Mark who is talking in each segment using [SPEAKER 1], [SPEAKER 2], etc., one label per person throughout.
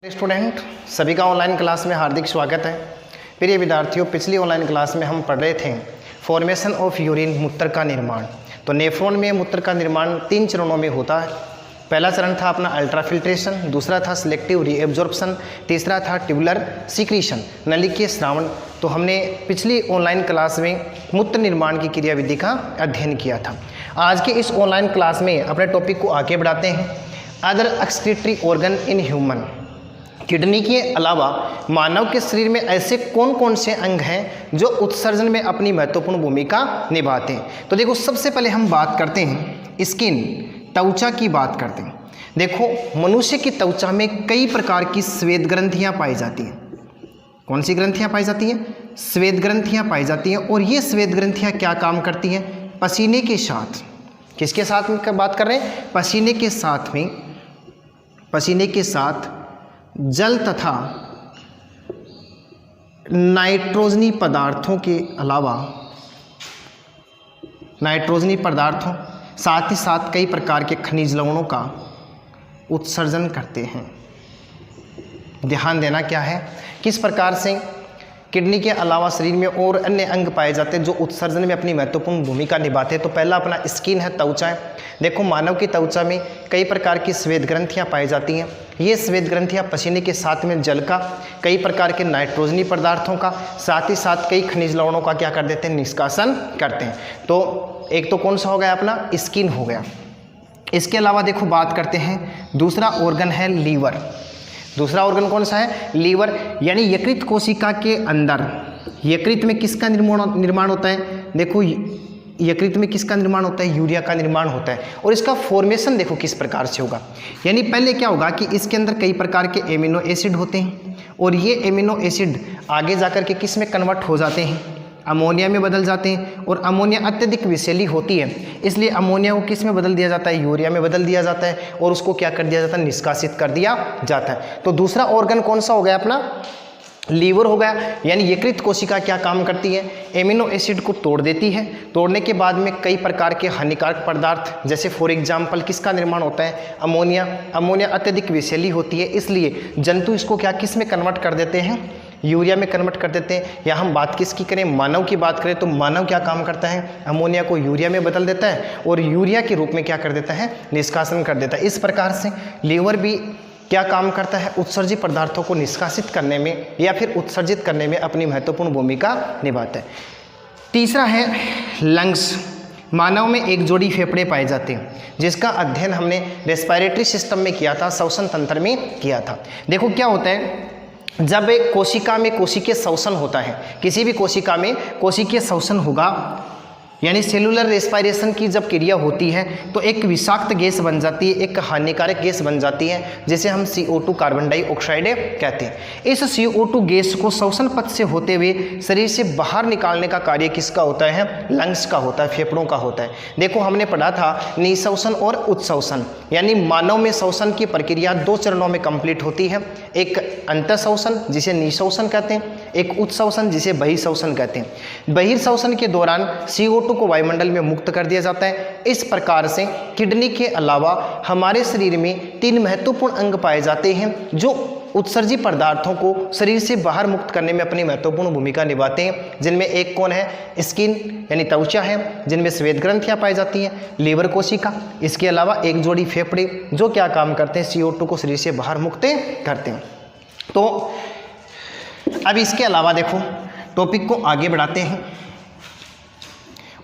[SPEAKER 1] Student सभी का online class में हार्दिक स्वागत है। प्रिय विद्यार्थियों, पिछली ऑनलाइन क्लास में हम पढ़ रहे थे फॉर्मेशन ऑफ यूरिन, मूत्र का निर्माण। तो नेफ्रॉन में मूत्र का निर्माण 3 चरणों में होता है। पहला चरण था अपना अल्ट्राफिल्ट्रेशन, दूसरा था सिलेक्टिव रीएब्जॉर्प्शन, तीसरा था ट्यूबुलर सीक्रीशन, नलिकीय स्रावण। तो हमने पिछली ऑनलाइन क्लास में मूत्र निर्माण की क्रियाविधि का अध्ययन किया था। आज के इस ऑनलाइन क्लास में अपने टॉपिक को आगे बढ़ाते हैं। Other excretory organ in human, kidney के अलावा मानव के शरीर में ऐसे कौन कौन से अंग हैं जो उत्सर्जन में अपनी महत्वपूर्ण भूमिका निभाते हैं। तो देखो, सबसे पहले हम बात करते हैं स्किन, त्वचा की बात करते हैं। देखो, मनुष्य की त्वचा में कई प्रकार की श्वेत ग्रंथियां पाई जाती हैं। कौन सी ग्रंथियां पाई जाती हैं? श्वेत ग्रंथियां पाई जाती हैं। और ये श्वेत ग्रंथियां क्या काम करती हैं? पसीने के साथ, किसके साथ में बात कर रहे हैं? पसीने के साथ जल तथा नाइट्रोजनी पदार्थों के अलावा साथ ही साथ कई प्रकार के खनिज लवणों का उत्सर्जन करते हैं। ध्यान देना क्या है, किस प्रकार से किडनी के अलावा शरीर में और अन्य अंग पाए जाते हैं जो उत्सर्जन में अपनी महत्वपूर्ण भूमिका निभाते हैं। तो पहला अपना स्किन है, त्वचा है। देखो, मानव की त्वचा में कई प्रकार की श्वेत ग्रंथियां पाई जाती हैं। ये श्वेत ग्रंथियां पसीने के साथ में जल का, कई प्रकार के नाइट्रोजनी पदार्थों का, साथ ही साथ कई खनिज लवणों का क्या कर देते हैं? निष्कासन करते हैं। तो एक तो कौन सा हो गया? अपना स्किन हो गया। इसके अलावा देखो, बात करते हैं दूसरा ऑर्गन है लीवर। दूसरा ऑर्गन कौन सा है? लीवर। यानी यकृत कोशिका के अंदर, यकृत में किसका निर्माण होता है? देखो, यकृत में किसका निर्माण होता है? यूरिया का निर्माण होता है। और इसका फॉर्मेशन देखो किस प्रकार से होगा। यानी पहले क्या होगा कि इसके अंदर कई प्रकार के एमिनो एसिड होते हैं और ये एमिनो एसिड आगे जाकर के किस में कन्वर्ट हो जाते हैं? अमोनिया में बदल जाते हैं। और अमोनिया अत्यधिक विषैली होती है, इसलिए अमोनिया को किस में बदल दिया जाता है? यूरिया में बदल दिया जाता है। और उसको क्या कर दिया जाता है? निष्कासित कर दिया जाता है। तो दूसरा ऑर्गन कौन सा हो गया? अपना लीवर हो गया। यानी यकृत कोशिका क्या काम करती है? एमिनो एसिड को तोड़ देती है। तोड़ने के बाद में कई प्रकार के हानिकारक पदार्थ, जैसे फॉर एग्जाम्पल किसका निर्माण होता है? अमोनिया। अमोनिया अत्यधिक विषैली होती है, इसलिए जंतु इसको क्या किस में कन्वर्ट कर देते हैं? यूरिया में कन्वर्ट कर देते हैं। या हम बात किसकी करें? मानव की बात करें तो मानव क्या काम करता है? अमोनिया को यूरिया में बदल देता है और यूरिया के रूप में क्या कर देता है? निष्कासन कर देता है। इस प्रकार से लीवर भी क्या काम करता है? उत्सर्जित पदार्थों को निष्कासित करने में या फिर उत्सर्जित करने में अपनी महत्वपूर्ण भूमिका निभाता है। तीसरा है लंग्स। मानव में एक जोड़ी फेफड़े पाए जाते हैं, जिसका अध्ययन हमने रेस्पिरेटरी सिस्टम में किया था, श्वसन तंत्र में किया था। देखो, क्या होता है, जब एक कोशिका में कोशिकीय श्वसन होता है, किसी भी कोशिका में कोशिकीय श्वसन होगा, यानी सेलुलर रेस्पिरेशन की जब क्रिया होती है तो एक विषाक्त गैस बन जाती है, एक हानिकारक गैस बन जाती है, जिसे हम CO2 कार्बन डाइऑक्साइड कहते हैं। इस CO2 गैस को श्वसन पथ से होते हुए शरीर से बाहर निकालने का कार्य किसका होता है? लंग्स का होता है, फेफड़ों का होता है। देखो, हमने पढ़ा था निःश्वसन और उत्श्वसन। यानी मानव में श्वसन की प्रक्रिया 2 चरणों में कंप्लीट होती है। एक अंतःश्वसन जिसे निःश्वसन कहते हैं, एक उत्श्वसन जिसे बहिर्श्वसन कहते हैं। बहिर्श्वसन के दौरान CO2 को वायुमंडल में मुक्त कर दिया जाता है। इस प्रकार से किडनी के अलावा हमारे शरीर में 3 महत्वपूर्ण अंग पाए जाते हैं जो उत्सर्जित पदार्थों को शरीर से बाहर मुक्त करने में अपनी महत्वपूर्ण भूमिका निभाते हैं। जिनमें एक कौन है? स्किन यानी त्वचा है, जिनमें श्वेत ग्रंथियां पाई जाती हैं, लीवर कोशिका, इसके अलावा एक जोड़ी फेफड़े जो क्या काम करते हैं? CO2 को शरीर से बाहर मुक्त करते हैं। तो अब इसके अलावा देखो, टॉपिक को आगे बढ़ाते हैं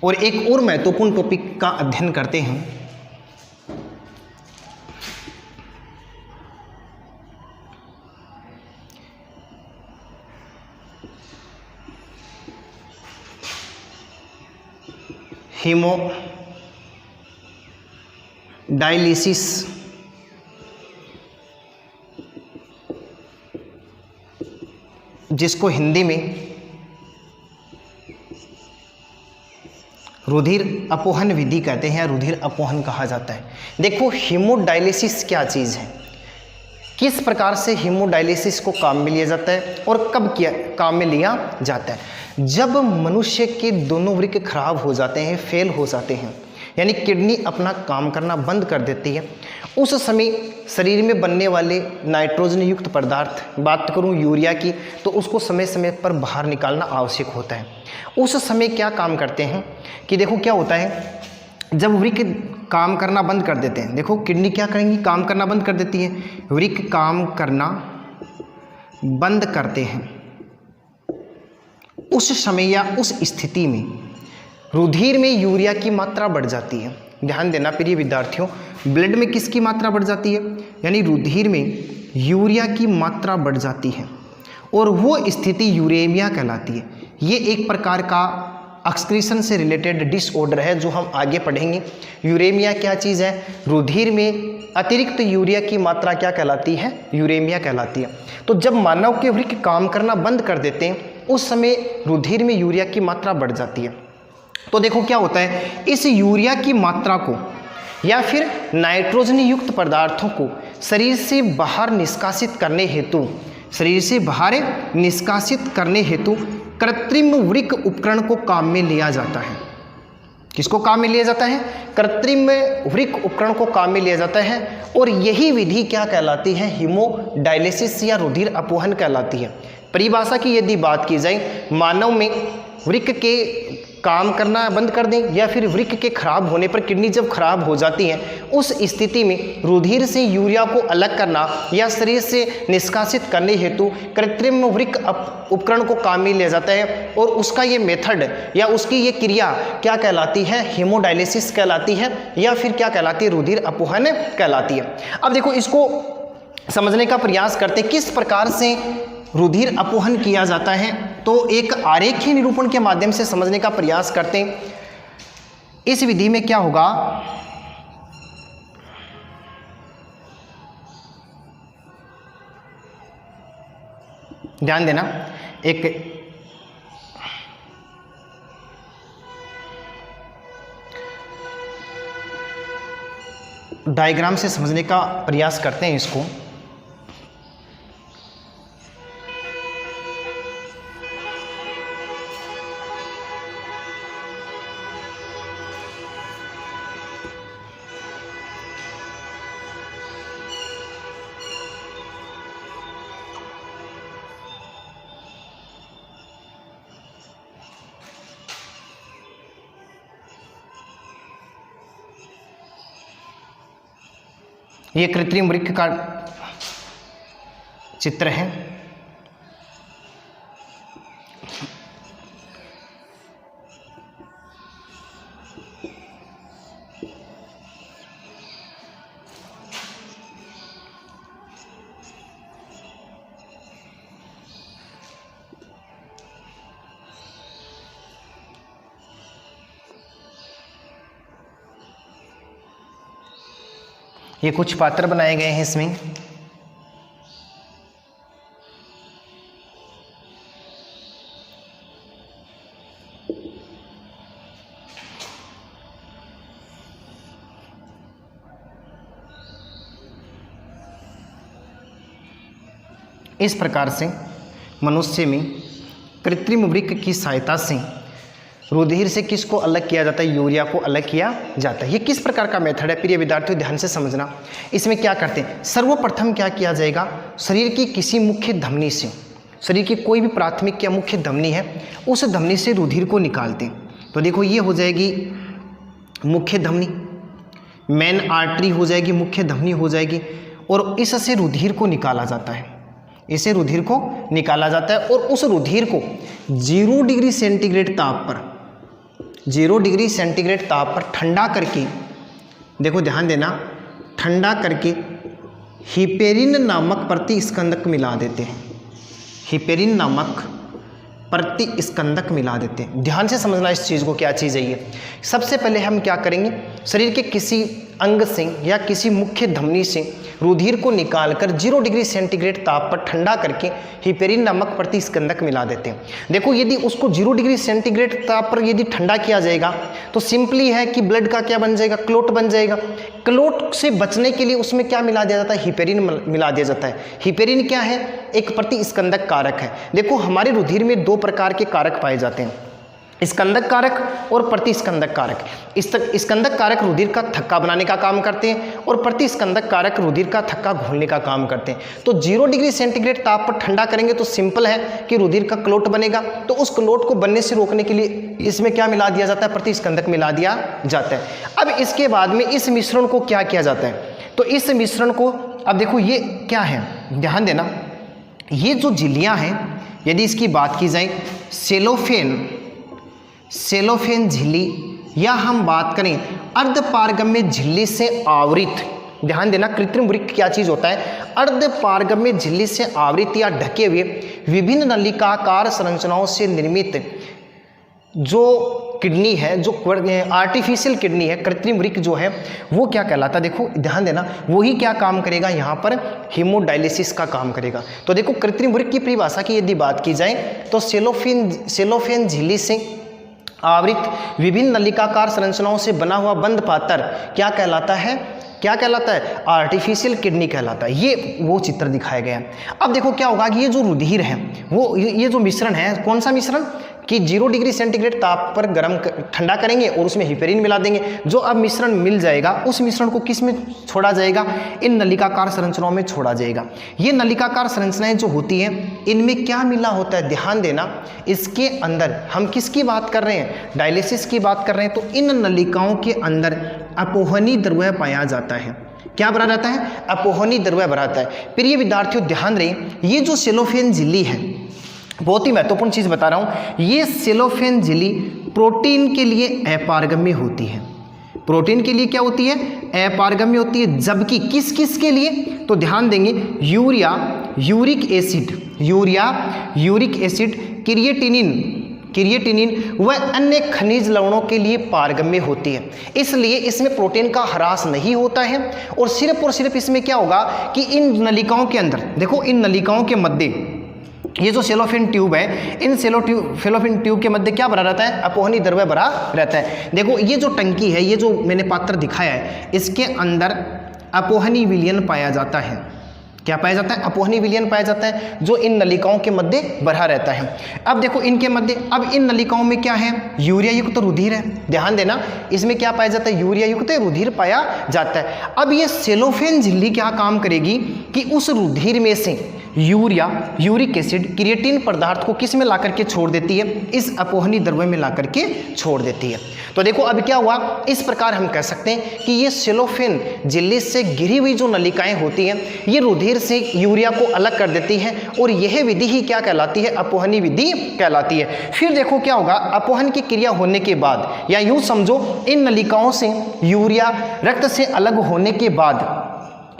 [SPEAKER 1] और एक और महत्वपूर्ण टॉपिक का अध्ययन करते हैं। हीमोडायलिसिस, जिसको हिंदी में रुधिर अपोहन विधि कहते हैं, रुधिर अपोहन कहा जाता है। देखो, हीमोडायलिसिस क्या चीज़ है, किस प्रकार से हीमोडायलिसिस को काम में लिया जाता है और कब काम में लिया जाता है? जब मनुष्य के दोनों वृक्क खराब हो जाते हैं, फेल हो जाते हैं, यानी किडनी अपना काम करना बंद कर देती है, उस समय शरीर में बनने वाले नाइट्रोजन युक्त पदार्थ, बात करूं यूरिया की, तो उसको समय समय पर बाहर निकालना आवश्यक होता है। उस समय क्या काम करते हैं कि देखो क्या होता है, जब वृक्क काम करना बंद कर देते हैं, देखो किडनी क्या करेंगी, काम करना बंद कर देती है, वृक्क काम करना बंद करते हैं, उस समय या उस स्थिति में रुधिर में यूरिया की मात्रा बढ़ जाती है। ध्यान देना प्रिय विद्यार्थियों, ब्लड में किसकी मात्रा बढ़ जाती है, यानी रुधिर में यूरिया की मात्रा बढ़ जाती है और वो स्थिति यूरेमिया कहलाती है। ये एक प्रकार का एक्सक्रीशन से रिलेटेड डिसऑर्डर है जो हम आगे पढ़ेंगे। यूरेमिया क्या चीज़ है, रुधिर में अतिरिक्त यूरिया की मात्रा क्या कहलाती है, यूरेमिया कहलाती है। तो जब मानव के वृक्क काम करना बंद कर देते हैं उस समय रुधिर में यूरिया की मात्रा बढ़ जाती है। तो देखो क्या होता है, इस यूरिया की मात्रा को या फिर नाइट्रोजन युक्त पदार्थों को शरीर से बाहर निष्कासित करने हेतु, शरीर से बाहर निष्कासित करने हेतु कृत्रिम वृक्क उपकरण को काम में लिया जाता है। किसको काम में लिया जाता है, कृत्रिम वृक्क उपकरण को काम में लिया जाता है। और यही विधि क्या कहलाती है, हीमोडायलिसिस या रुधिर अपवहन कहलाती है। परिभाषा की यदि बात की जाए, मानव में वृक्क के काम करना बंद कर दें या फिर वृक्क के खराब होने पर किडनी जब खराब हो जाती है उस स्थिति में रुधिर से यूरिया को अलग करना या शरीर से निष्कासित करने हेतु कृत्रिम वृक्क उपकरण को काम में लिया जाता है। और उसका ये मेथड या उसकी ये क्रिया क्या कहलाती है, हीमोडायलिसिस कहलाती है या फिर क्या कहलाती है, रुधिर अपवहन कहलाती है। अब देखो इसको समझने का प्रयास करते किस प्रकार से रुधिर अपवहन किया जाता है, तो एक आरेखीय निरूपण के माध्यम से समझने का प्रयास करते हैं। इस विधि में क्या होगा, ध्यान देना, एक डायग्राम से समझने का प्रयास करते हैं इसको। ये कृत्रिम वृक्क का चित्र है। ये कुछ पात्र बनाए गए हैं इसमें। इस प्रकार से मनुष्य में कृत्रिम वृक्क की सहायता से रुधिर से किसको अलग किया जाता है, यूरिया को अलग किया जाता है। ये किस प्रकार का मेथड है प्रिय विद्यार्थियों, ध्यान से समझना। इसमें क्या करते हैं, सर्वप्रथम क्या किया जाएगा, शरीर की किसी मुख्य धमनी से, शरीर की कोई भी प्राथमिक या मुख्य धमनी है उस धमनी से रुधिर को निकालते हैं। तो देखो ये हो जाएगी मुख्य धमनी, मेन आर्टरी हो जाएगी, मुख्य धमनी हो जाएगी, और इससे रुधिर को निकाला जाता है, इसे रुधिर को निकाला जाता है। और उस रुधिर को 0 डिग्री सेंटीग्रेड ताप पर, 0 डिग्री सेंटीग्रेड ताप पर ठंडा करके, देखो ध्यान देना, ठंडा करके हिपेरिन नामक प्रतिस्कंदक मिला देते हैं, हिपेरिन नामक प्रतिस्कंदक मिला देते हैं। ध्यान से समझना इस चीज़ को, क्या चीज़ है ये। सबसे पहले हम क्या करेंगे, शरीर के किसी अंग से या किसी मुख्य धमनी से रुधिर को निकालकर 0 डिग्री सेंटीग्रेड ताप पर ठंडा करके हिपेरिन नामक प्रतिस्कंदक मिला देते हैं। देखो यदि उसको 0 डिग्री सेंटीग्रेड ताप पर यदि ठंडा किया जाएगा तो सिंपली है कि ब्लड का क्या बन जाएगा, क्लोट बन जाएगा। क्लोट से बचने के लिए उसमें क्या मिला दिया जाता है, हिपेरिन मिला दिया जाता है। हिपेरिन क्या है, एक प्रतिस्कंदक कारक है। देखो हमारे रुधिर में 2 प्रकार के कारक पाए जाते हैं, स्कंदक कारक और प्रतिस्कंदक कारक। स्कंदक कारक रुधिर का थक्का बनाने का काम करते हैं और प्रतिस्कंदक कारक रुधिर का थक्का घोलने का काम करते हैं। तो 0 डिग्री सेंटीग्रेड ताप पर ठंडा करेंगे तो सिंपल है कि रुधिर का क्लोट बनेगा, तो उस क्लोट को बनने से रोकने के लिए इसमें क्या मिला दिया जाता है, प्रतिस्कंदक मिला दिया जाता है। अब इसके बाद में इस मिश्रण को क्या किया जाता है, तो इस मिश्रण को, अब देखो ये क्या है, ध्यान देना, ये जो झिल्लियाँ हैं, यदि इसकी बात की जाए सेलोफेन झिल्ली, या हम बात करें अर्धपारगम्य झिल्ली से आवृत, ध्यान देना कृत्रिम वृक्क क्या चीज होता है, अर्धपारगम्य झिल्ली से आवृत या ढके हुए विभिन्न नलिकाकार संरचनाओं से निर्मित जो किडनी है, जो आर्टिफिशियल किडनी है, कृत्रिम वृक्क जो है वो क्या कहलाता है, देखो ध्यान देना, वही क्या काम करेगा, यहाँ पर हीमोडायलिसिस का काम करेगा। तो देखो कृत्रिम वृक्क की परिभाषा की यदि बात की जाए तो सेलोफेन झिल्ली से आवृत विभिन्न नलिकाकार संरचनाओं से बना हुआ बंद पात्र क्या कहलाता है, क्या कहलाता है, आर्टिफिशियल किडनी कहलाता है। ये वो चित्र दिखाया गया है। अब देखो क्या होगा कि ये जो रुधिर है, वो ये जो मिश्रण है, कौन सा मिश्रण, कि 0 डिग्री सेंटीग्रेड ताप पर ठंडा करेंगे और उसमें हिपेरिन मिला देंगे। जो अब मिश्रण मिल जाएगा उस मिश्रण को किस में छोड़ा जाएगा, इन नलिकाकार संरचनाओं में छोड़ा जाएगा। ये नलिकाकार संरचनाएं जो होती हैं इनमें क्या मिला होता है, ध्यान देना, इसके अंदर हम किसकी बात कर रहे हैं, डायलिसिस की बात कर रहे हैं। तो इन नलिकाओं के अंदर अपोहनी द्रव्य पाया जाता है। क्या भरा रहता है, अपोहनी द्रव्य भरा रहता है। प्रिय विद्यार्थियों ध्यान रहे, ये जो सेलोफेन झिल्ली है, बहुत ही महत्वपूर्ण चीज बता रहा हूं, ये सेलोफेन झिल्ली प्रोटीन के लिए अपारगम्य होती है। प्रोटीन के लिए क्या होती है, अपारगम्य होती है। जबकि किस किस के लिए, तो ध्यान देंगे, यूरिया, यूरिक एसिड, क्रिएटिनिन व अन्य खनिज लवणों के लिए पारगम्य होती है। इसलिए इसमें प्रोटीन का ह्रास नहीं होता है और सिर्फ इसमें क्या होगा कि इन नलिकाओं के अंदर, देखो इन नलिकाओं के मध्य ये जो सेलोफेन ट्यूब है, इन सेलोफेन ट्यूब के मध्य क्या भरा रहता है, अपोहनी द्रव्य भरा रहता है। देखो ये जो टंकी है, ये जो मैंने पात्र दिखाया है, इसके अंदर अपोहनी विलयन पाया जाता है। क्या पाया जाता है, अपोहनी विलयन पाया जाता है, जो इन नलिकाओं के मध्य भरा रहता है। अब देखो इनके मध्य, अब इन नलिकाओं में क्या है, यूरिया युक्त रुधिर है। ध्यान देना, इसमें क्या पाया जाता है, यूरिया युक्त रुधिर पाया जाता है। अब ये सेलोफेन झिल्ली क्या काम करेगी कि उस रुधिर में से यूरिया, यूरिक एसिड, क्रिएटिन पदार्थ को किस में ला करके छोड़ देती है, इस अपोहनी द्रव्य में ला करके छोड़ देती है। तो देखो अब क्या हुआ, इस प्रकार हम कह सकते हैं कि ये सेलोफेन झिल्ली से घिरी हुई जो नलिकाएं होती हैं, ये रुधिर से यूरिया को अलग कर देती है और यह विधि ही क्या कहलाती है, अपोहनी विधि कहलाती है। फिर देखो क्या होगा, अपोहन की क्रिया होने के बाद, या यूं समझो इन नलिकाओं से यूरिया रक्त से अलग होने के बाद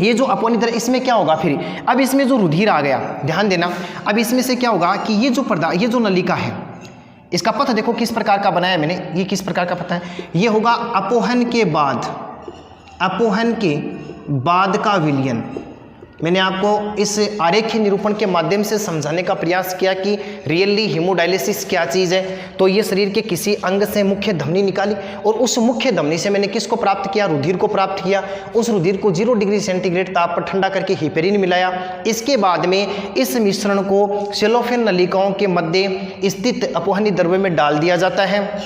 [SPEAKER 1] ये जो अपोहनी द्रव्य, इसमें क्या होगा, फिर अब इसमें जो रुधिर आ गया, ध्यान देना, अब इसमें से क्या होगा कि ये जो नलिका है, इसका पथ देखो किस प्रकार का बनाया मैंने, ये किस प्रकार का पथ है, ये होगा अपोहन के बाद का विलयन। मैंने आपको इस आरेखीय निरूपण के माध्यम से समझाने का प्रयास किया कि रियली हीमोडायलिसिस क्या चीज़ है। तो ये शरीर के किसी अंग से मुख्य धमनी निकाली और उस मुख्य धमनी से मैंने किसको प्राप्त किया, रुधिर को प्राप्त किया। उस रुधिर को 0 डिग्री सेंटीग्रेड ताप पर ठंडा करके हिपेरिन मिलाया। इसके बाद में इस मिश्रण को सेलोफेन नलिकाओं के मध्य स्थित अपोहनी द्रव्य में डाल दिया जाता है।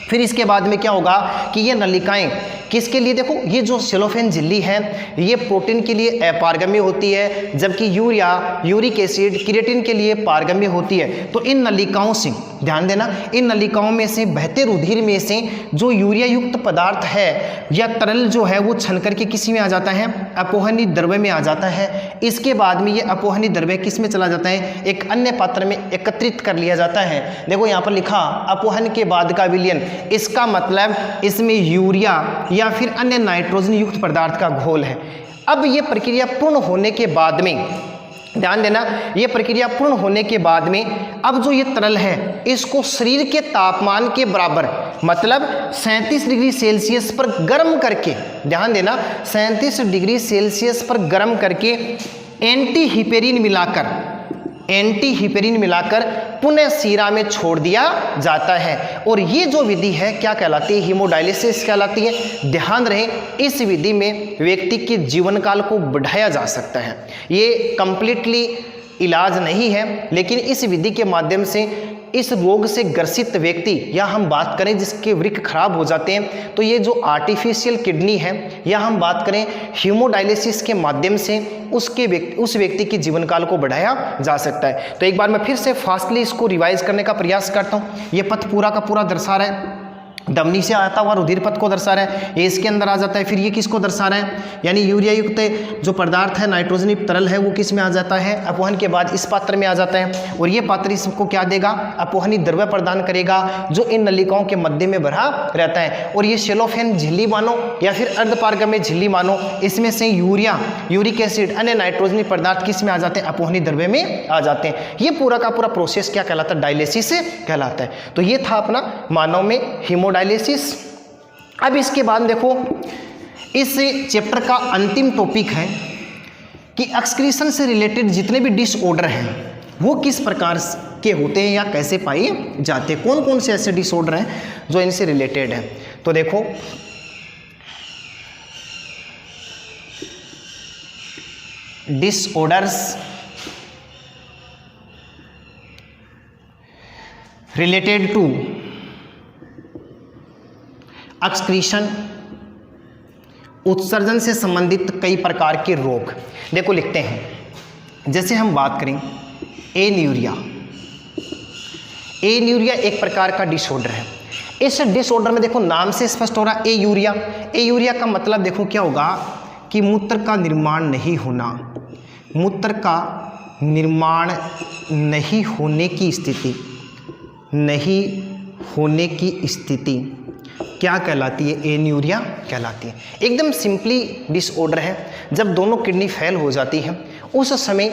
[SPEAKER 1] फिर इसके बाद में क्या होगा कि ये नलिकाएं किसके लिए, देखो ये जो सेलोफेन झिल्ली है ये प्रोटीन के लिए अपारगम्य होती है, जबकि यूरिया, यूरिक एसिड, क्रिएटिन के लिए पारगम्य होती है। तो इन नलिकाओं से, ध्यान देना, इन नलिकाओं में से बहते रुधिर में से जो यूरिया युक्त पदार्थ है या तरल जो है वो छन करके किसी में आ जाता है, अपोहनी द्रव्य में आ जाता है। इसके बाद में ये अपोहनी द्रव्य किस में चला जाता है, एक अन्य पात्र में एकत्रित कर लिया जाता है। देखो यहाँ पर लिखा अपोहन के बाद का विलयन, इसका मतलब इसमें यूरिया या फिर अन्य नाइट्रोजन युक्त पदार्थ का घोल है। अब ये प्रक्रिया पूर्ण होने के बाद में, ध्यान देना, ये प्रक्रिया पूर्ण होने के बाद में अब जो ये तरल है इसको शरीर के तापमान के बराबर, मतलब 37 डिग्री सेल्सियस पर गर्म करके, ध्यान देना, 37 डिग्री सेल्सियस पर गर्म करके एंटी हिपेरिन मिलाकर पुनः सीरा में छोड़ दिया जाता है। और ये जो विधि है क्या कहलाती है, हीमोडायलिसिस कहलाती है। ध्यान रहे, इस विधि में व्यक्ति के जीवन काल को बढ़ाया जा सकता है। ये कंप्लीटली इलाज नहीं है, लेकिन इस विधि के माध्यम से इस रोग से ग्रसित व्यक्ति या हम बात करें जिसके वृक्क खराब हो जाते हैं, तो ये जो आर्टिफिशियल किडनी है या हम बात करें हीमोडायलिसिस के माध्यम से उस व्यक्ति के जीवन काल को बढ़ाया जा सकता है। तो एक बार मैं फिर से फास्टली इसको रिवाइज करने का प्रयास करता हूँ। ये पथ पूरा का पूरा दर्शा रहा है, धमनी से आता हुआ रुधिर पथ को दर्शा रहा है, ये इसके अंदर आ जाता है। फिर ये किसको दर्शा रहा है, यानी यूरिया युक्त जो पदार्थ है, नाइट्रोजन युक्त तरल है, वो किस में आ जाता है, अपवहन के बाद इस पात्र में आ जाता है। और ये पात्र इसको क्या देगा, अपवहनी द्रव्य प्रदान करेगा जो इन नलिकाओं के मध्य में भरा रहता है। और ये सेलोफेन झिल्ली मानो या फिर अर्धपारगम्य झिल्ली मानो, इसमें से यूरिया, यूरिक एसिड, अन्य नाइट्रोजन पदार्थ किस में आ जाते हैं, अपवहनी द्रव्य में आ जाते हैं। ये पूरा का पूरा प्रोसेस क्या कहलाता है, डायलिसिस कहलाता है। तो ये था अपना मानव में हीमोडायलिसिस। अब इसके बाद देखो इस चैप्टर का अंतिम टॉपिक है कि एक्सक्रीशन से रिलेटेड जितने भी डिसऑर्डर हैं वो किस प्रकार के होते हैं या कैसे पाए जाते हैं, कौन कौन से ऐसे डिसऑर्डर हैं जो इनसे रिलेटेड हैं। तो देखो डिसऑर्डर्स रिलेटेड टू एक्सक्रीशन, उत्सर्जन से संबंधित कई प्रकार के रोग। देखो लिखते हैं, जैसे हम बात करें एन्यूरिया। एन्यूरिया एक प्रकार का डिसऑर्डर है। इस डिसऑर्डर में देखो नाम से स्पष्ट हो रहा, एयूरिया। एयूरिया का मतलब देखो क्या होगा कि मूत्र का निर्माण नहीं होना, मूत्र का निर्माण नहीं होने की स्थिति, नहीं होने की स्थिति क्या कहलाती है, एन्यूरिया कहलाती है। एकदम सिंपली डिसऑर्डर है, जब दोनों किडनी फेल हो जाती है उस समय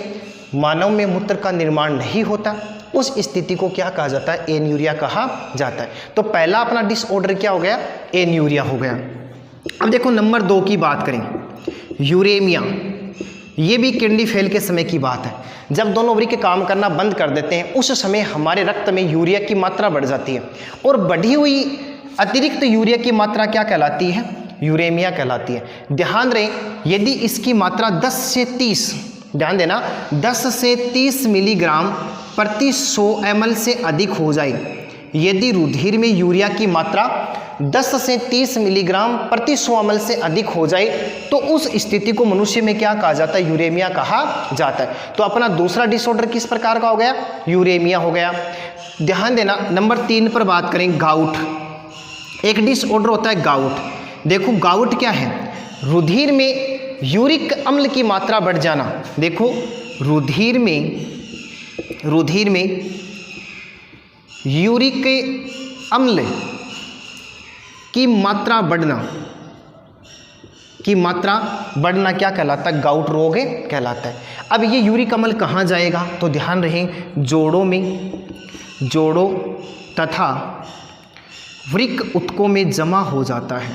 [SPEAKER 1] मानव में मूत्र का निर्माण नहीं होता, उस स्थिति को क्या कहा जाता है, एन्यूरिया कहा जाता है। तो पहला अपना डिसऑर्डर क्या हो गया, एन्यूरिया हो गया। अब देखो नंबर 2 की बात करें, यूरेमिया। ये भी किडनी फेल के समय की बात है, जब दोनों वृक्क काम करना बंद कर देते हैं उस समय हमारे रक्त में यूरिया की मात्रा बढ़ जाती है, और बढ़ी हुई अतिरिक्त यूरिया की मात्रा क्या कहलाती है, यूरेमिया कहलाती है। ध्यान रहे, यदि इसकी मात्रा 10 से 30, ध्यान देना, 10 से 30 मिलीग्राम प्रति 100 ml से अधिक हो जाए, यदि रुधिर में यूरिया की मात्रा 10 से 30 मिलीग्राम प्रति 100 ml से अधिक हो जाए तो उस स्थिति को मनुष्य में क्या कहा जाता है, यूरेमिया कहा जाता है। तो अपना दूसरा डिसऑर्डर किस प्रकार का हो गया, यूरेमिया हो गया। ध्यान देना, नंबर 3 पर बात करें, गाउट। एक डिसऑर्डर होता है गाउट। देखो गाउट क्या है, रुधिर में यूरिक अम्ल की मात्रा बढ़ जाना। देखो रुधिर में यूरिक अम्ल की मात्रा बढ़ना क्या कहलाता है, गाउट रोग कहलाता है। अब ये यूरिक अम्ल कहाँ जाएगा, तो ध्यान रहे, जोड़ों तथा वृक्क ऊतकों में जमा हो जाता है,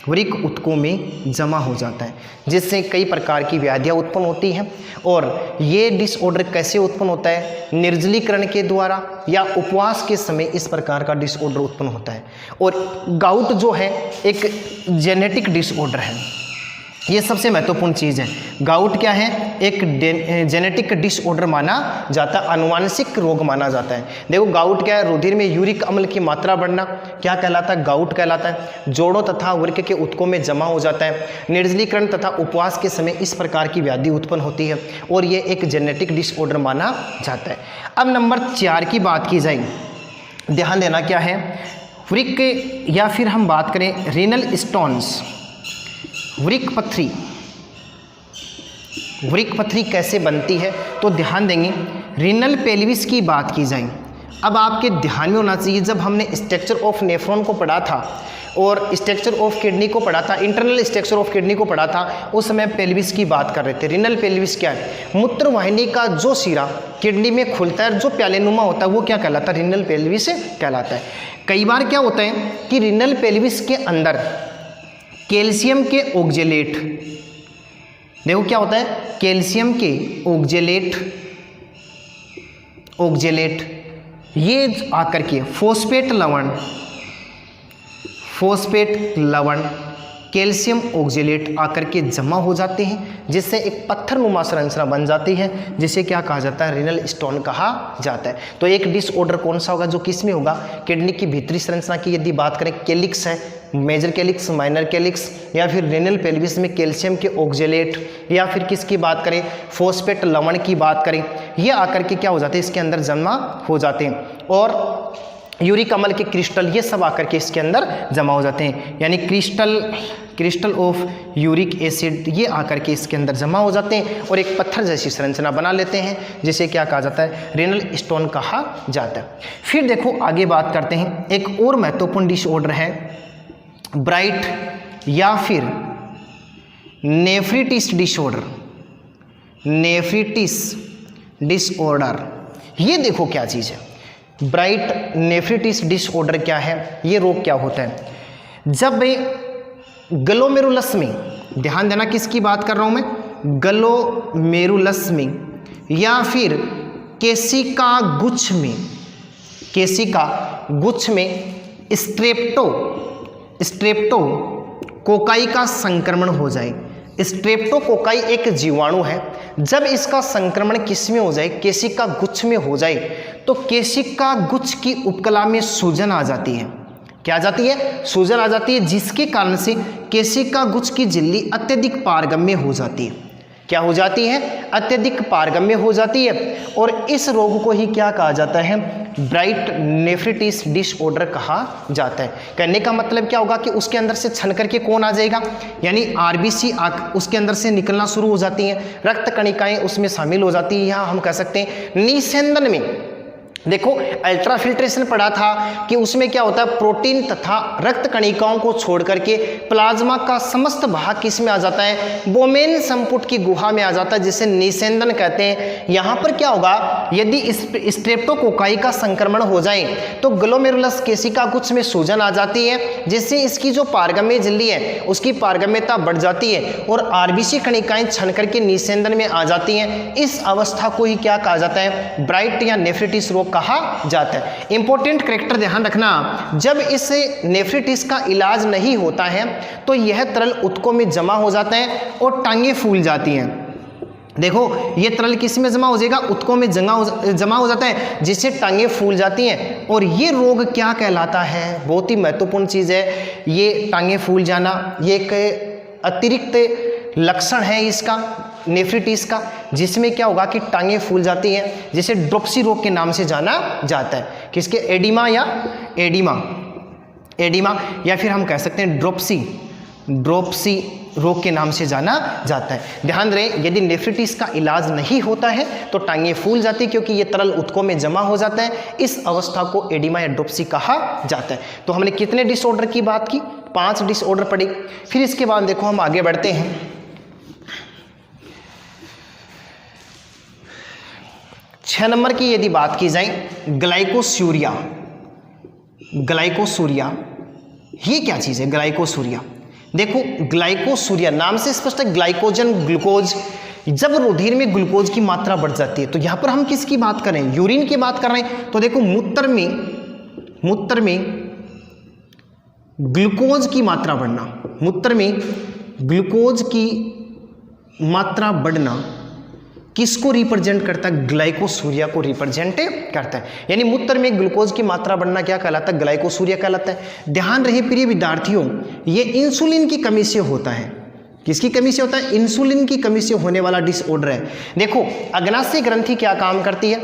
[SPEAKER 1] वृक्क ऊतकों में जमा हो जाता है, जिससे कई प्रकार की व्याधियाँ उत्पन्न होती हैं। और ये डिसऑर्डर कैसे उत्पन्न होता है, निर्जलीकरण के द्वारा या उपवास के समय इस प्रकार का डिसऑर्डर उत्पन्न होता है। और गाउट जो है एक जेनेटिक डिसऑर्डर है, ये सबसे महत्वपूर्ण चीज़ है। गाउट क्या है, एक जेनेटिक डिसऑर्डर माना जाता है, आनुवांशिक रोग माना जाता है। देखो गाउट क्या है, रुधिर में यूरिक अम्ल की मात्रा बढ़ना क्या कहलाता है, गाउट कहलाता है। जोड़ों तथा वृक्क के ऊतकों में जमा हो जाता है, निर्जलीकरण तथा उपवास के समय इस प्रकार की व्याधि उत्पन्न होती है और ये एक जेनेटिक डिसऑर्डर माना जाता है। अब नंबर 4 की बात की जाए, ध्यान देना क्या है, वृक्क या फिर हम बात करें रीनल स्टोन्स, वृक्क पथरी कैसे बनती है, तो ध्यान देंगे रीनल पेल्विस की बात की जाए। अब आपके ध्यान में होना चाहिए, जब हमने स्ट्रक्चर ऑफ नेफ्रॉन को पढ़ा था और स्ट्रक्चर ऑफ किडनी को पढ़ा था, इंटरनल स्ट्रक्चर ऑफ किडनी को पढ़ा था, उस समय पेल्विस की बात कर रहे थे। रीनल पेल्विस क्या है, मूत्रवाहिनी का जो सिरा किडनी में खुलता है, जो प्यालेनुमा होता है, वो क्या कहलाता है, रीनल पेल्विस कहलाता है। कई बार क्या होता है कि रीनल पेल्विस के अंदर कैल्शियम के ऑक्जेलेट, देखो क्या होता है, कैल्शियम के ऑक्जेलेट ये आकर के फोस्फेट लवण कैल्शियम ऑक्जेलेट आकर के जमा हो जाते हैं, जिससे एक पत्थरनुमा संरचना बन जाती है, जिसे क्या कहा जाता है, रेनल स्टोन कहा जाता है। तो एक डिसऑर्डर कौन सा होगा जो किस में होगा, किडनी की भीतरी संरचना की यदि बात करें, कैलिक्स है, मेजर कैलिक्स, माइनर कैलिक्स, या फिर रेनल पेल्विस में कैल्शियम के ऑक्जेलेट, या फिर किसकी बात करें, फॉस्फेट लवण की बात करें, ये आकर के क्या हो जाते हैं, इसके अंदर जमा हो जाते हैं। और यूरिक अम्ल के क्रिस्टल, ये सब आकर के इसके अंदर जमा हो जाते हैं, यानी क्रिस्टल ऑफ यूरिक एसिड ये आकर के इसके अंदर जमा हो जाते हैं और एक पत्थर जैसी संरचना बना लेते हैं, जिसे क्या कहा जाता है, रेनल स्टोन कहा जाता है। फिर देखो आगे बात करते हैं, एक और महत्वपूर्ण डिसऑर्डर है ब्राइट या फिर नेफ्रिटिस डिसऑर्डर। नेफ्रिटिस डिसऑर्डर, ये देखो क्या चीज़ है, ब्राइट नेफ्रिटिस डिसऑर्डर क्या है, ये रोग क्या होता है, जब ग्लोमेरुलस में, ध्यान देना किसकी बात कर रहा हूं मैं, ग्लोमेरुलस में या फिर केशिका गुच्छ में, केशिका गुच्छ में स्ट्रेप्टो कोकाई का संक्रमण हो जाए। स्ट्रेप्टोकोकाई एक जीवाणु है, जब इसका संक्रमण किस में हो जाए, केशिका गुच्छ में हो जाए, तो केशिका गुच्छ की उपकला में सूजन आ जाती है। क्या आ जाती है, सूजन आ जाती है, जिसके कारण से केशिका गुच्छ की झिल्ली अत्यधिक पारगम्य हो जाती है। क्या हो जाती है, अत्यधिक पारगम्य हो जाती है, और इस रोग को ही क्या कहा जाता है, ब्राइट नेफ्रिटिस डिसऑर्डर कहा जाता है। कहने का मतलब क्या होगा कि उसके अंदर से छन करके कौन आ जाएगा, यानी आरबीसी उसके अंदर से निकलना शुरू हो जाती हैं, रक्त कणिकाएं उसमें शामिल हो जाती है, या हम कह सकते हैं निस्यंदन में। देखो अल्ट्राफिल्ट्रेशन पढ़ा था कि उसमें क्या होता है, प्रोटीन तथा रक्त कणिकाओं को छोड़ करके प्लाज्मा का समस्त भाग किस में आ जाता है, बोमेन संपुट की गुहा में आ जाता है, जिसे निस्यंदन कहते हैं। यहाँ पर क्या होगा, यदि स्ट्रेप्टोकोकाई का संक्रमण हो जाए तो ग्लोमेरुलस केशिका गुच्छ में सूजन आ जाती है, जिससे इसकी जो पारगम्य झिल्ली है उसकी पारगम्यता बढ़ जाती है और आरबीसी कणिकाएं छन करके निस्यंदन में आ जाती हैं। इस अवस्था को ही क्या कहा जाता है, ब्राइट या नेफ्रिटिस रोग कहा जाता है। इंपॉर्टेंट कैरेक्टर ध्यान रखना, जब इस नेफ्रिटिस का इलाज नहीं होता है तो यह तरल ऊतकों में जमा हो जाता है और टांगें फूल जाती हैं। देखो ये तरल किस में जमा हो जाएगा, ऊतकों में जमा हो जाता है, जिससे टांगें फूल जाती हैं। और ये रोग क्या कहलाता है, बहुत ही महत्वपूर्ण चीज़ है ये टांगें फूल जाना, ये एक अतिरिक्त लक्षण है इसका नेफ्रिटिस का, जिसमें क्या होगा कि टांगें फूल जाती हैं, जिसे ड्रोप्सी रोग के नाम से जाना जाता है। किसके, एडिमा या फिर हम कह सकते हैं ड्रोप्सी रोग के नाम से जाना जाता है। ध्यान रहे, यदि नेफ्रिटिस का इलाज नहीं होता है तो टांगें फूल जाती है, क्योंकि ये तरल ऊतकों में जमा हो जाता है। इस अवस्था को एडिमा या ड्रोप्सी कहा जाता है। तो हमने कितने डिसऑर्डर की बात की, 5 डिसऑर्डर पढ़ी। फिर इसके बाद देखो हम आगे बढ़ते हैं। 6 नंबर की यदि बात की जाए, ग्लाइकोसूरिया। ये क्या चीज़ है, ग्लाइकोसूरिया। देखो ग्लाइकोसूरिया नाम से स्पष्ट है, ग्लाइकोजन ग्लूकोज, जब रुधिर में ग्लूकोज की मात्रा बढ़ जाती है, तो यहाँ पर हम किसकी बात कर रहे हैं, यूरिन की बात कर रहे हैं। तो देखो मूत्र में ग्लूकोज की मात्रा बढ़ना, मूत्र में ग्लूकोज की मात्रा बढ़ना किसको रिप्रेजेंट करता है, ग्लाइकोसूरिया को रिप्रेजेंट करता है। यानी मूत्र में ग्लूकोज की मात्रा बढ़ना क्या कहलाता है, ग्लाइकोसूरिया कहलाता है। ध्यान रहे प्रिय विद्यार्थियों, ये इंसुलिन की कमी से होता है। किसकी कमी से होता है, इंसुलिन की कमी से होने वाला डिसऑर्डर है। देखो अग्नाशय ग्रंथि क्या काम करती है,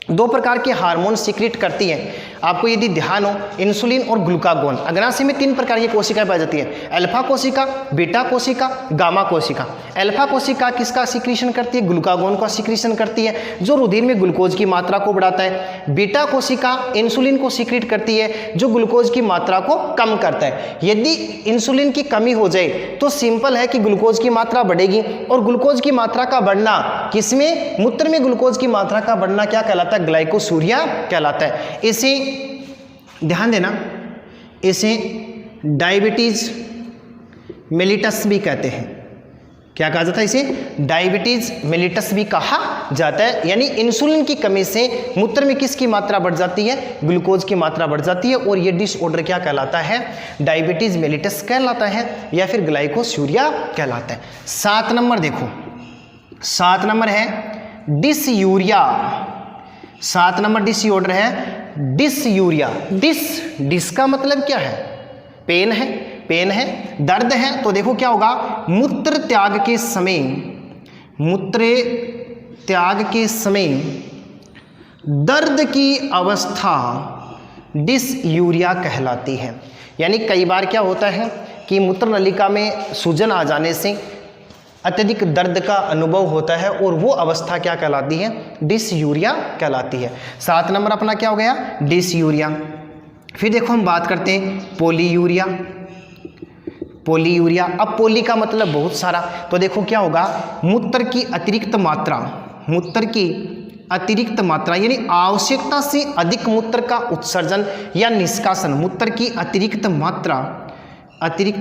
[SPEAKER 1] 2 प्रकार के हार्मोन सीक्रेट करती है। आपको यदि ध्यान हो, इंसुलिन और ग्लूकागोन। अग्नाशय में 3 प्रकार की कोशिकाएं पाई जाती है, अल्फा कोशिका, बीटा कोशिका, गामा कोशिका। अल्फा कोशिका किसका सीक्रेशन करती है, ग्लूकागोन का सीक्रेशन करती है, जो रुधिर में ग्लूकोज की मात्रा को बढ़ाता है। बीटा कोशिका इंसुलिन को सीक्रेट करती है, जो ग्लूकोज की मात्रा को कम करता है। यदि इंसुलिन की कमी हो जाए तो सिंपल है कि ग्लूकोज की मात्रा बढ़ेगी, और ग्लूकोज की मात्रा का बढ़ना किसमें, मूत्र में ग्लूकोज की मात्रा का बढ़ना क्या कहलाता है, ग्लाइकोसूरिया कहलाता है। इसे ध्यान देना, इसे डायबिटीज मेलिटस भी कहते हैं। क्या कहा जाता है इसे? डायबिटीज मेलिटस भी कहा जाता है। यानी इंसुलिन की कमी से मूत्र में किसकी मात्रा बढ़ जाती है? ग्लूकोज की मात्रा बढ़ जाती है और ये डिसऑर्डर क्या कहलाता है? डायबिटीज मेलिटस कहलाता है या फिर ग्लाइकोस्यूरिया कहलाता है। 7 नंबर देखो, 7 नंबर है डिसयूरिया। 7 नंबर डिसऑर्डर है डिसयूरिया। डिस का मतलब क्या है? पेन है, पेन है, दर्द है। तो देखो क्या होगा, मूत्र त्याग के समय, मूत्र त्याग के समय दर्द की अवस्था डिसयूरिया कहलाती है। यानी कई बार क्या होता है कि मूत्र नलिका में सूजन आ जाने से अत्यधिक दर्द का अनुभव होता है और वो अवस्था क्या कहलाती है? डिसयूरिया कहलाती है। 7 नंबर अपना क्या हो गया? डिसयूरिया। फिर देखो हम बात करते हैं पॉलीयूरिया। पॉलीयूरिया, अब पॉली का मतलब बहुत सारा, तो देखो क्या होगा, मूत्र की अतिरिक्त मात्रा, मूत्र की अतिरिक्त मात्रा यानी आवश्यकता से अधिक मूत्र का उत्सर्जन या निष्कासन, मूत्र की अतिरिक्त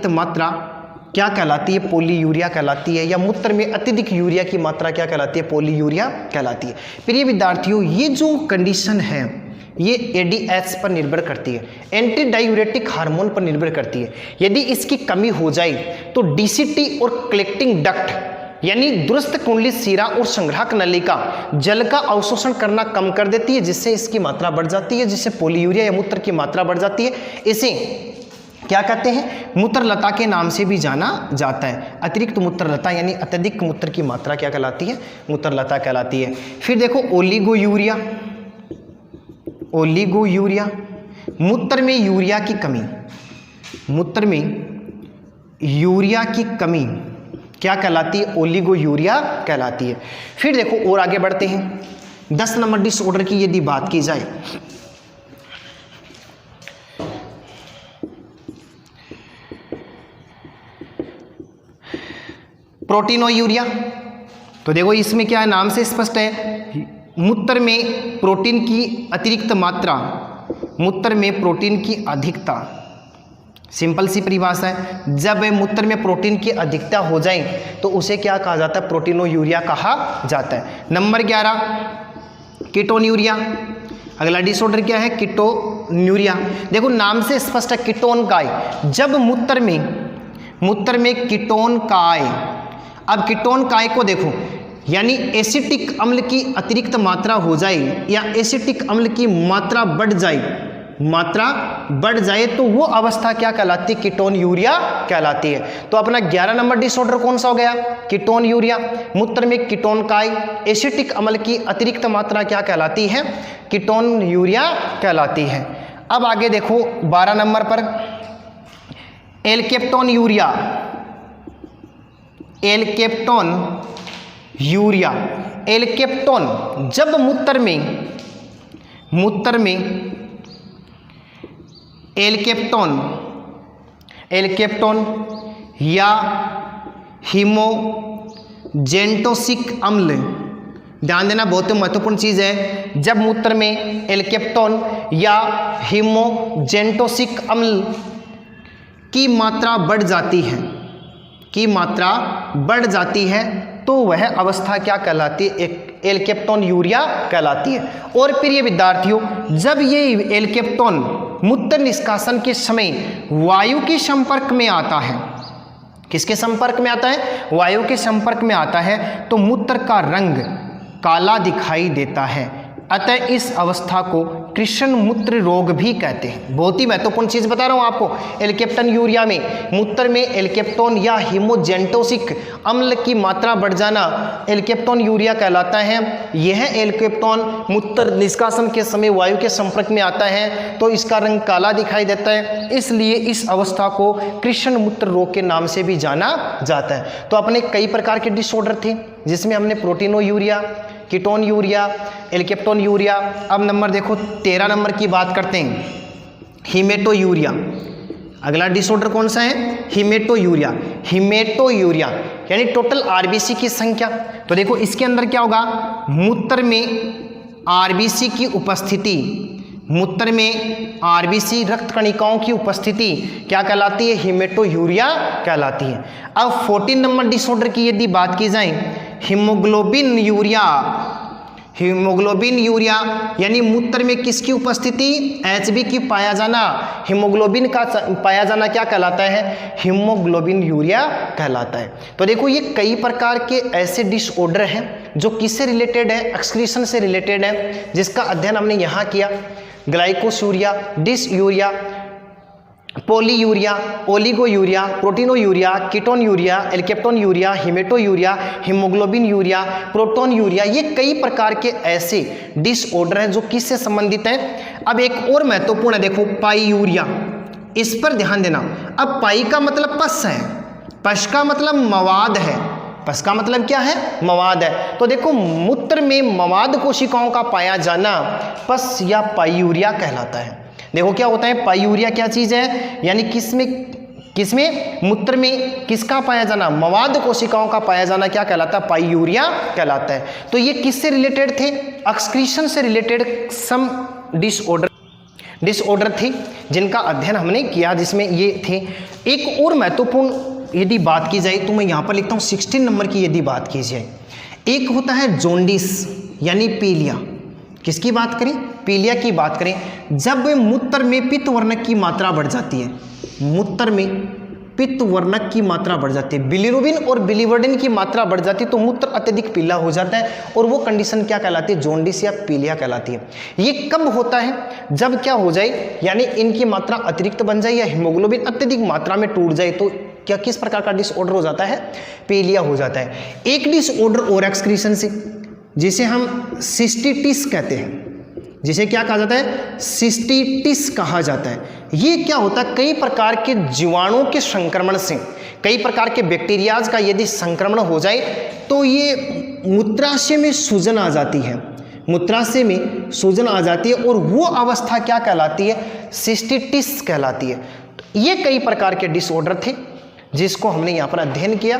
[SPEAKER 1] मात्रा क्या कहलाती है? पॉलीयूरिया कहलाती है। या मूत्र में अत्यधिक यूरिया की मात्रा क्या कहलाती है? पॉलीयूरिया कहलाती है। प्रिय विद्यार्थियों, ये जो कंडीशन है ये एडीएच पर निर्भर करती है, एंटी डायूरेटिक हार्मोन पर निर्भर करती है। यदि इसकी कमी हो जाए तो डीसीटी और कलेक्टिंग डक्ट यानी दुरुस्त कुंडली शिरा और संग्राहक नलिका जल का अवशोषण करना कम कर देती है, जिससे इसकी मात्रा बढ़ जाती है, जिससे पॉलीयूरिया या मूत्र की मात्रा बढ़ जाती है। इसे क्या कहते हैं? मूत्रलता के नाम से भी जाना जाता है। अतिरिक्त मूत्रलता यानी अत्यधिक मूत्र की मात्रा क्या कहलाती है? मूत्रलता कहलाती है। फिर देखो ओलिगोयूरिया। ओलिगोयूरिया, मूत्र में यूरिया की कमी, मूत्र में यूरिया की कमी क्या कहलाती है? ओलिगोयूरिया कहलाती है। फिर देखो और आगे बढ़ते हैं। 10 नंबर डिसऑर्डर की यदि बात की जाए, प्रोटीनोयूरिया। तो देखो इसमें क्या है, नाम से स्पष्ट है, मूत्र में प्रोटीन की अतिरिक्त मात्रा, मूत्र में प्रोटीन की अधिकता। सिंपल सी परिभाषा है, जब मूत्र में प्रोटीन की अधिकता हो जाए तो उसे क्या कहा जाता है? प्रोटीनोयूरिया कहा जाता है। Number 11 ketonuria. अगला डिसऑर्डर क्या है? कीटोन्यूरिया। देखो नाम से स्पष्ट है, कीटोन का आय, जब मूत्र में कीटोन का आय, अब कीटोन काय को देखो यानी एसिटिक अम्ल की अतिरिक्त मात्रा हो जाए या एसिटिक अम्ल की मात्रा बढ़ जाए तो वो अवस्था क्या कहलाती है? कीटोन यूरिया कहलाती है। तो अपना 11 नंबर डिसऑर्डर कौन सा हो गया? Ketone urea. मूत्र में कीटोन काय, एसिटिक अम्ल की अतिरिक्त मात्रा क्या कहलाती है? कीटोन यूरिया कहलाती है। अब आगे देखो 12 नंबर पर एल्केप्टोन यूरिया। एल्केप्टोन यूरिया, एल्केप्टोन जब मूत्र में एल्केप्टोन या हीमोजेंटोसिक अम्ल, ध्यान देना बहुत महत्वपूर्ण चीज है, जब मूत्र में एल्केप्टोन या हीमोजेंटोसिक अम्ल की मात्रा बढ़ जाती है तो वह अवस्था क्या कहलाती है? एल्केप्टोन यूरिया कहलाती है। और प्रिय विद्यार्थियों, जब ये एल्केप्टोन मूत्र निष्कासन के समय वायु के संपर्क में आता है, किसके संपर्क में आता है? वायु के संपर्क में आता है तो मूत्र का रंग काला दिखाई देता है। अतः इस अवस्था को कृष्ण मूत्र रोग भी कहते हैं। बहुत ही महत्वपूर्ण चीज बता रहा हूं आपको। एल्केप्टन यूरिया में मूत्र में एल्केप्टोन या हीमोजेंटोसिक अम्ल की मात्रा बढ़ जाना एल्केप्टोन यूरिया कहलाता है। यह एल्केप्टोन मूत्र निष्कासन के समय वायु के संपर्क में आता है तो इसका रंग काला दिखाई देता है, इसलिए इस अवस्था को कृष्ण मूत्र रोग के नाम से भी जाना जाता है। तो अपने कई प्रकार के डिसऑर्डर थे जिसमें हमने प्रोटीनो यूरिया, कीटोन यूरिया, एल्केप्टोन यूरिया। अब नंबर देखो 13 नंबर की बात करते हैं, हीमेटो यूरिया। अगला डिसऑर्डर कौन सा है? Haemato urea. हीमेटो यूरिया यानी टोटल आरबीसी की संख्या। तो देखो इसके अंदर क्या होगा, मूत्र में आरबीसी की उपस्थिति मूत्र में आरबीसी रक्त कणिकाओं की उपस्थिति क्या कहलाती है? हीमेटोयूरिया कहलाती है। अब 14 नंबर डिसऑर्डर की यदि बात की जाए, हीमोग्लोबिन यूरिया। हीमोग्लोबिन यूरिया यानी मूत्र में किसकी उपस्थिति? एचबी की पाया जाना, हीमोग्लोबिन का पाया जाना क्या कहलाता है? हीमोग्लोबिन यूरिया कहलाता है। तो देखो ये कई प्रकार के ऐसे डिसऑर्डर हैं जो किससे रिलेटेड है? एक्सक्रीशन से रिलेटेड है, जिसका अध्ययन हमने यहाँ किया। Glycosuria, dysuria, polyuria, oliguria, proteinuria, ketonuria, alkaptonuria, haematuria, haemoglobinuria, प्रोटोन यूरिया, ये कई प्रकार के ऐसे डिसऑर्डर हैं जो किससे संबंधित हैं। अब एक और महत्वपूर्ण है, देखो पाईयूरिया, इस पर ध्यान देना। अब पाई का मतलब पस है, पश का मतलब मवाद है, पस का मतलब क्या है? मवाद है। तो देखो मूत्र में मवाद कोशिकाओं का पाया जाना पस या पाईयूरिया कहलाता है। देखो क्या होता है, पाईयूरिया क्या चीज है? यानी किसमें मूत्र में किसका पाया जाना? मवाद कोशिकाओं का पाया जाना क्या कहलाता है? पाईयूरिया कहलाता है। तो ये किससे रिलेटेड थे? एक्सक्रीशन से रिलेटेड सम डिसऑर्डर थे जिनका अध्ययन हमने किया, जिसमें ये थे। एक और महत्वपूर्ण यदि बात की जाए तो मैं यहाँ पर लिखता हूँ 16 नंबर की यदि बात की जाए, एक होता है जॉन्डिस यानी पीलिया। किसकी बात करें? पीलिया की बात करें। जब मूत्र में पित्त वर्णक की मात्रा बढ़ जाती है, मूत्र में पित्त वर्णक की मात्रा बढ़ जाती है, बिलिरुबिन और बिलिवर्डिन की मात्रा बढ़ जाती है, तो मूत्र अत्यधिक पीला हो जाता है और वो कंडीशन क्या कहलाती है? जॉन्डिस या पीलिया कहलाती है। ये कब होता है? जब क्या हो जाए, यानी इनकी मात्रा अतिरिक्त बन जाए या हीमोग्लोबिन अत्यधिक मात्रा में टूट जाए, तो क्या किस प्रकार का डिसऑर्डर हो जाता है? पीलिया हो जाता है। एक डिसऑर्डर और एक्सक्रीशन से, जिसे हम सिस्टिटिस कहते हैं, जिसे क्या कहा जाता है? सिस्टिटिस कहा जाता है। ये क्या होता है? कई प्रकार के जीवाणुओं के संक्रमण से, कई प्रकार के बैक्टीरियाज का यदि संक्रमण हो जाए तो ये मूत्राशय में सूजन आ जाती है, मूत्राशय में सूजन आ जाती है और वो अवस्था क्या कहलाती है? सिस्टिटिस कहलाती है। ये कई प्रकार के डिसऑर्डर थे जिसको हमने यहाँ पर अध्ययन किया।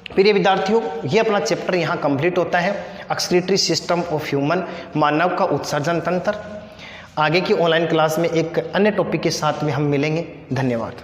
[SPEAKER 1] प्रिय विद्यार्थियों, ये अपना चैप्टर यहाँ कंप्लीट होता है, एक्सक्रीटरी सिस्टम ऑफ ह्यूमन, मानव का उत्सर्जन तंत्र। आगे की ऑनलाइन क्लास में एक अन्य टॉपिक के साथ में हम मिलेंगे। धन्यवाद।